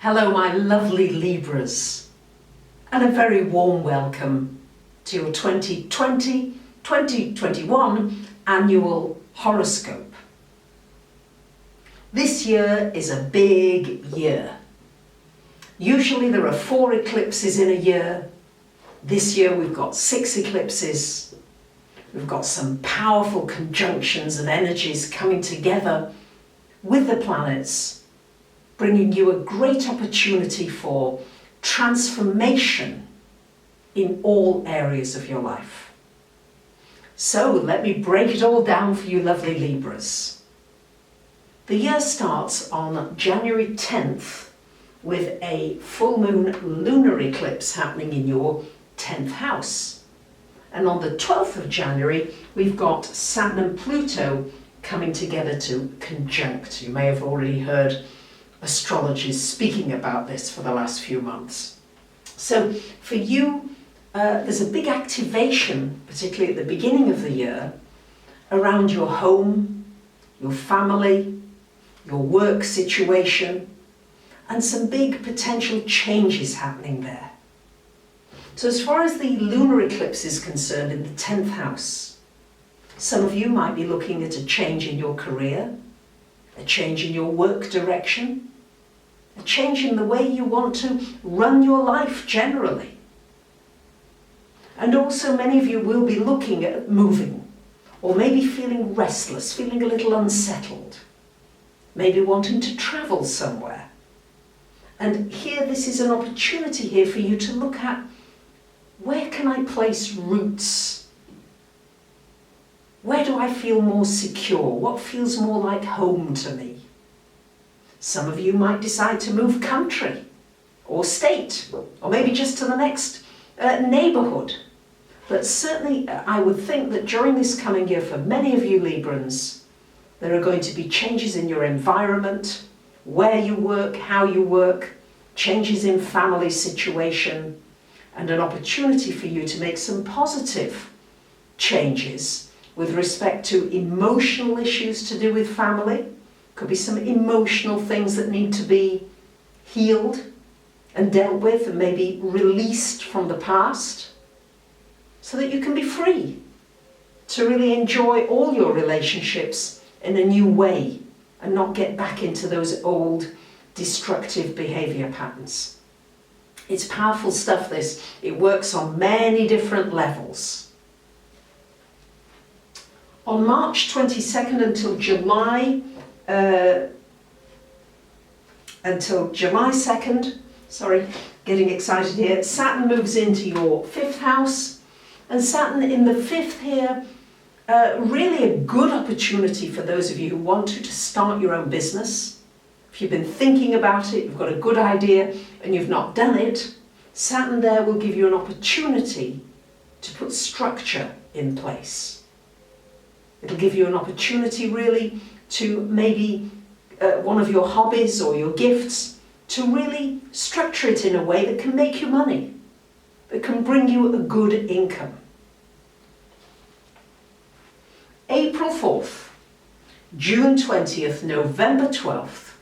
Hello my lovely Libras, and a very warm welcome to your 2020-2021 annual horoscope. This year is a big year. Usually there are 4 eclipses in a year. This year we've got 6 eclipses. We've got some powerful conjunctions of energies coming together with the planets, bringing you a great opportunity for transformation in all areas of your life. So let me break it all down for you lovely Libras. The year starts on January 10th with a full moon lunar eclipse happening in your 10th house. And on the 12th of January, we've got Saturn and Pluto coming together to conjunct. You may have already heard Astrology speaking about this for the last few months. So for you, there's a big activation, particularly at the beginning of the year, around your home, your family, your work situation, and some big potential changes happening there. So as far as the lunar eclipse is concerned in the 10th house, some of you might be looking at a change in your career, a change in your work direction, a change in the way you want to run your life generally. And also many of you will be looking at moving, or maybe feeling restless, feeling a little unsettled, maybe wanting to travel somewhere. And here, this is an opportunity here for you to look at, where can I place roots? Where do I feel more secure? What feels more like home to me? Some of you might decide to move country or state, or maybe just to the next neighbourhood. But certainly I would think that during this coming year, for many of you Librans, there are going to be changes in your environment, where you work, how you work, changes in family situation, and an opportunity for you to make some positive changes with respect to emotional issues to do with family. Could be some emotional things that need to be healed and dealt with and maybe released from the past, so that you can be free to really enjoy all your relationships in a new way and not get back into those old destructive behaviour patterns. It's powerful stuff, this. It works on many different levels. On March 22nd until July 2nd, getting excited here, Saturn moves into your 5th house, and Saturn in the 5th here, really a good opportunity for those of you who want to start your own business. If you've been thinking about it, you've got a good idea and you've not done it, Saturn there will give you an opportunity to put structure in place. It'll give you an opportunity really to maybe one of your hobbies or your gifts, to really structure it in a way that can make you money, that can bring you a good income. April 4th, June 20th, November 12th,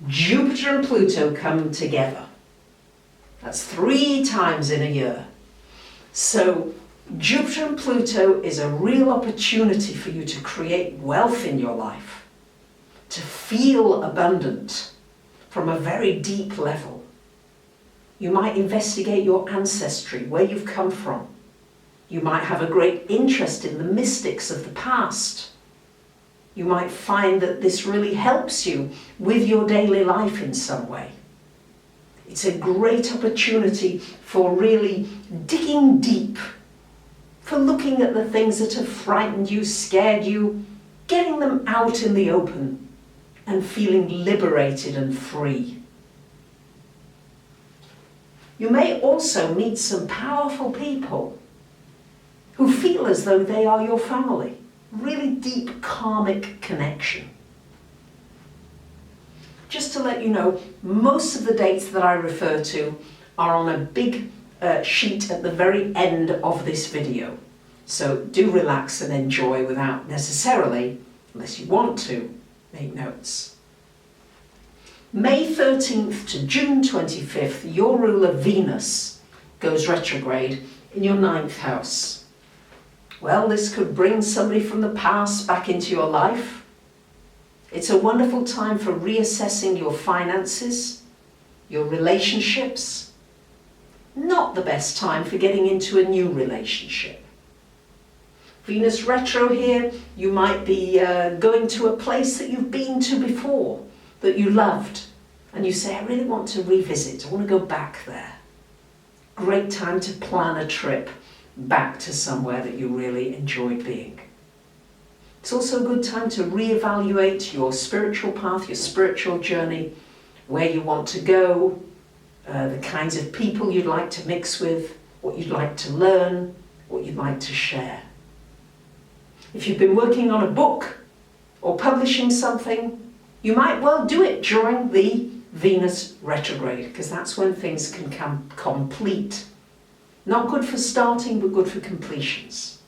Jupiter and Pluto come together. That's 3 times in a year. So Jupiter and Pluto is a real opportunity for you to create wealth in your life, to feel abundant from a very deep level. You might investigate your ancestry, where you've come from. You might have a great interest in the mystics of the past. You might find that this really helps you with your daily life in some way. It's a great opportunity for really digging deep, for looking at the things that have frightened you, scared you, getting them out in the open and feeling liberated and free. You may also meet some powerful people who feel as though they are your family. Really deep karmic connection. Just to let you know, most of the dates that I refer to are on a big sheet at the very end of this video. So do relax and enjoy without necessarily, unless you want to, make notes. May 13th to June 25th, your ruler Venus goes retrograde in your 9th house. Well, this could bring somebody from the past back into your life. It's a wonderful time for reassessing your finances, your relationships. Not the best time for getting into a new relationship. Venus retro here, you might be going to a place that you've been to before, that you loved, and you say, I really want to revisit, I want to go back there. Great time to plan a trip back to somewhere that you really enjoyed being. It's also a good time to reevaluate your spiritual path, your spiritual journey, where you want to go, the kinds of people you'd like to mix with, what you'd like to learn, what you'd like to share. If you've been working on a book or publishing something, you might well do it during the Venus retrograde, because that's when things can come complete. Not good for starting, but good for completions.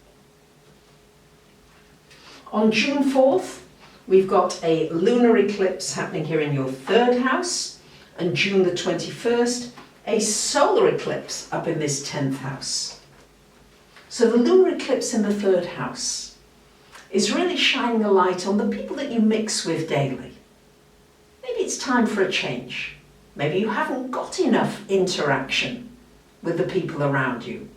On June 4th, we've got a lunar eclipse happening here in your 3rd house, and June the 21st, a solar eclipse up in this 10th house. So the lunar eclipse in the 3rd house is really shining a light on the people that you mix with daily. Maybe it's time for a change. Maybe you haven't got enough interaction with the people around you.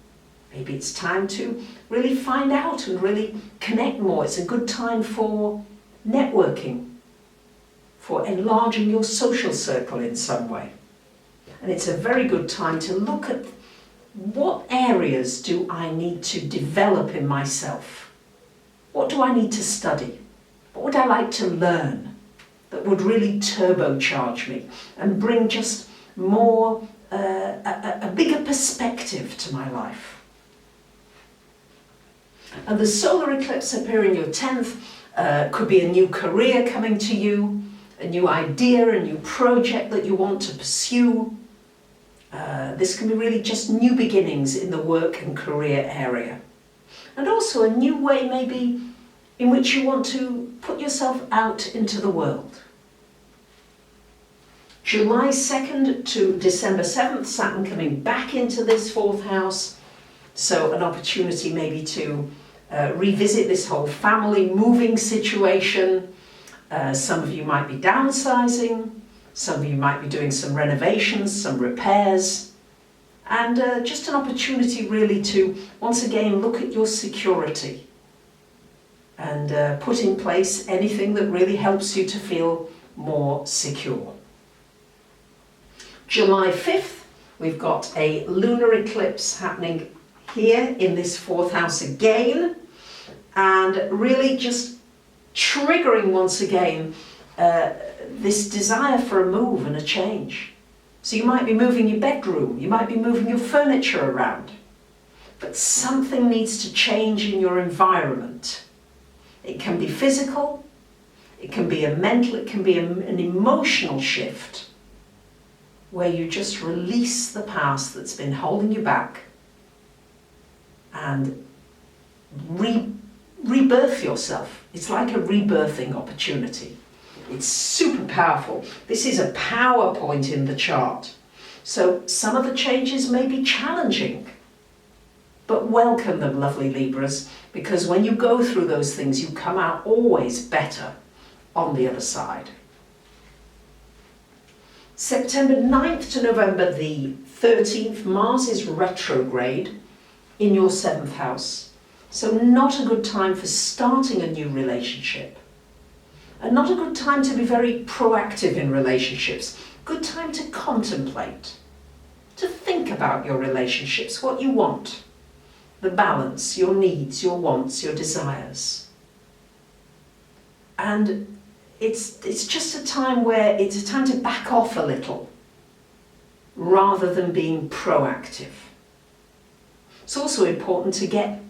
Maybe it's time to really find out and really connect more. It's a good time for networking, for enlarging your social circle in some way. And it's a very good time to look at what areas do I need to develop in myself? What do I need to study? What would I like to learn that would really turbocharge me and bring just more, a bigger perspective to my life? And the solar eclipse up here in your 10th could be a new career coming to you, a new idea, a new project that you want to pursue. This can be really just new beginnings in the work and career area. And also a new way maybe in which you want to put yourself out into the world. July 2nd to December 7th, Saturn coming back into this 4th house. So an opportunity maybe to revisit this whole family moving situation. Some of you might be downsizing. Some of you might be doing some renovations, some repairs. And just an opportunity really to once again look at your security and put in place anything that really helps you to feel more secure. July 5th, we've got a lunar eclipse happening here in this 4th house again, and really just triggering once again this desire for a move and a change. So you might be moving your bedroom, you might be moving your furniture around, but something needs to change in your environment. It can be physical, it can be a mental, it can be an emotional shift where you just release the past that's been holding you back and rebirth yourself. It's like a rebirthing opportunity. It's super powerful. This is a power point in the chart. So some of the changes may be challenging, but welcome them, lovely Libras, because when you go through those things, you come out always better on the other side. September 9th to November the 13th, Mars is retrograde in your 7th house. So not a good time for starting a new relationship. And not a good time to be very proactive in relationships. Good time to contemplate, to think about your relationships, what you want, the balance, your needs, your wants, your desires. And it's just a time where it's a time to back off a little rather than being proactive. It's also important to get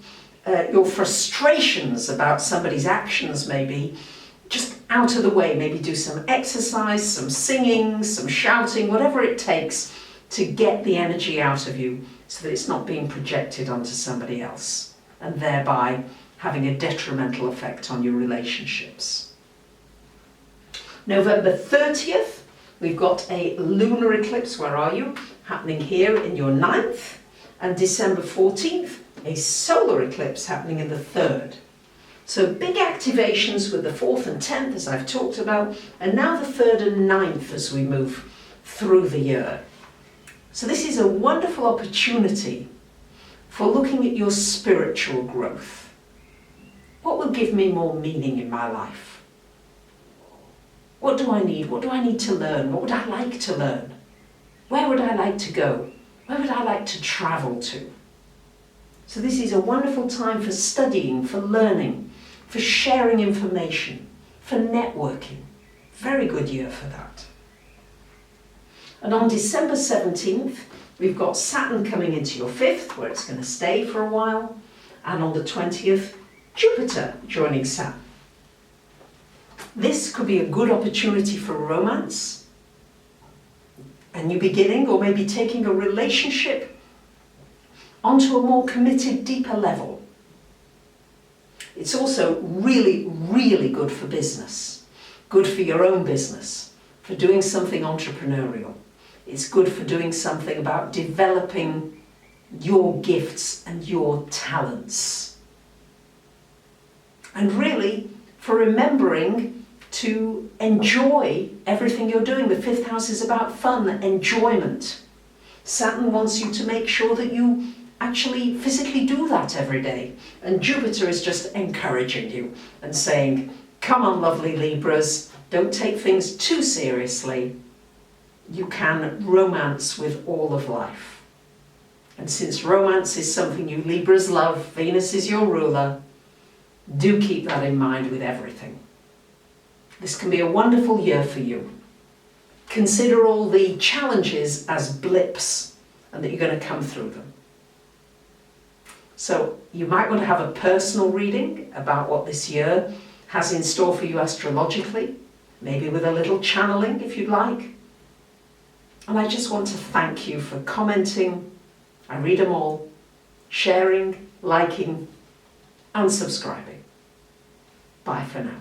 your frustrations about somebody's actions maybe just out of the way. Maybe do some exercise, some singing, some shouting, whatever it takes to get the energy out of you so that it's not being projected onto somebody else and thereby having a detrimental effect on your relationships. November 30th, we've got a lunar eclipse, where are you? Happening here in your 9th, and December 14th, a solar eclipse happening in the 3rd. So big activations with the 4th and 10th, as I've talked about, and now the 3rd and 9th as we move through the year. So this is a wonderful opportunity for looking at your spiritual growth. What will give me more meaning in my life? What do I need? What do I need to learn? What would I like to learn? Where would I like to go? Where would I like to travel to? So this is a wonderful time for studying, for learning, for sharing information, for networking. Very good year for that. And on December 17th, we've got Saturn coming into your 5th, where it's going to stay for a while. And on the 20th, Jupiter joining Saturn. This could be a good opportunity for romance, a new beginning, or maybe taking a relationship onto a more committed, deeper level. It's also really, really good for business, good for your own business, for doing something entrepreneurial. It's good for doing something about developing your gifts and your talents. And really, for remembering to enjoy everything you're doing. The 5th house is about fun, enjoyment. Saturn wants you to make sure that you actually physically do that every day. And Jupiter is just encouraging you and saying, come on, lovely Libras, don't take things too seriously. You can romance with all of life. And since romance is something you Libras love, Venus is your ruler, do keep that in mind with everything. This can be a wonderful year for you. Consider all the challenges as blips and that you're going to come through them. So you might want to have a personal reading about what this year has in store for you astrologically, maybe with a little channeling if you'd like. And I just want to thank you for commenting. I read them all, sharing, liking, and subscribing. Bye for now.